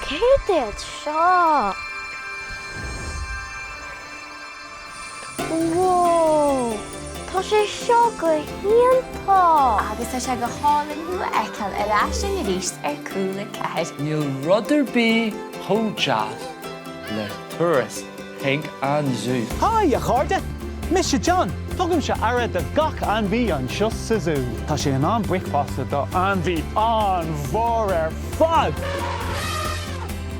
cé déad seo? Wow! Tá sé seo go híonanta! Agus tá sé go hálann nua eiceil ar aisin arís Cúla4. Níl rudidir bí hóteas le turas ag an zoo. Hi, a chuirde! Mr. John, tugam se ara de gach anbhí an sios sa zoo. Tá sé an bricfasta do anbhí an bhór fad.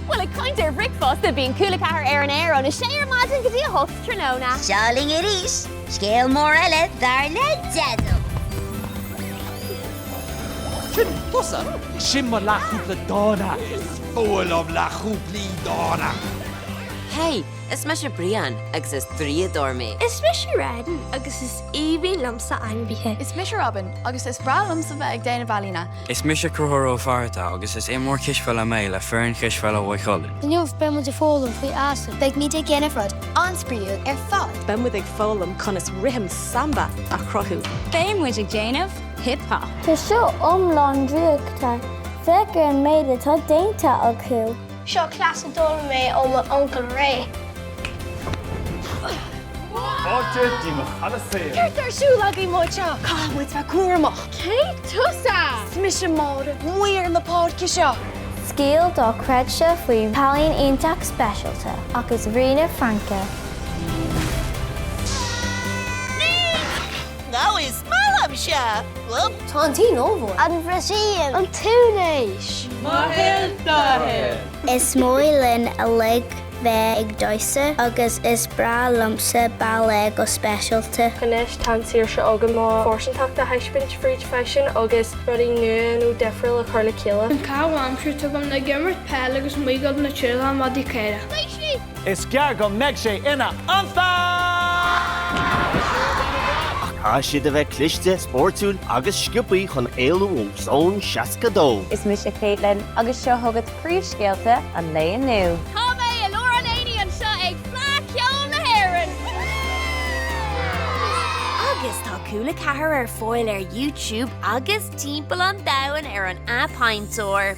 Well, ag caint ar bricfast a bhíon Cúla4 ar an air an sé ar maidin go dtí a hocht tróna. Seáling arís, scéal mór eile dar le deadú. Sin tusa? Sin mar leachúpla dána. Fólam le chúplaí dána. Hey, is me brian agus is trí dormi. Is mis Redden agus is éhí lamsa anbíthe. Is mis Robin agus is bra lumsa bheith ag déanamh bailína. Is mis cruthór farta agus is émór kisfel a méile fearn kisfel a bhaicholin. Dniuh be mu de fólam faoi asam. Beag ní ag ggéanamh rud anspraoi ar fád. Ben with ag fólam chun is rihim samba a crothú. Féim muid ag déanamh hip-hop. Tá seo omláin dríochta. Feicir an méide tá dénta acu. Seo clas dul mé ó ma Uncle Ray. Áte dí mo chala sé. Ceart ar siúla í móid seo. Cámuid bheith cuaramach. Cé tusa? Smis sem máda muir na pád seo. Scéal dá creidse faoi Palín Ionteach Specialta agus Rina Franca. Now is malam se. Well, Tántí ómhór. An Bhrasaíon. An túnéis. Is móilinn a lig bheith ag doise agus is bra lumsa bailé go specialta. Canis tan sír se agam má fórsantacht a heispint fríd fashion agus rudí nuan ó defriil a chuirla céile. An cáham siú tugam na gimmart peil agus muigad na tíla má dí céire. Is cear go meid sé ina anfa! Tá siad a bheith cliste, sportúil agus sciupaí chun éalú ón ón seacadó. Is mis Caitlin agus seo thugad príomhscéalta an léon nu. Tá mé a leor an éí an seo ag flaceol na haireann. agus tá Cúla4 ar fáil ar YouTube agus timpeall an domhan ar an app haintóir.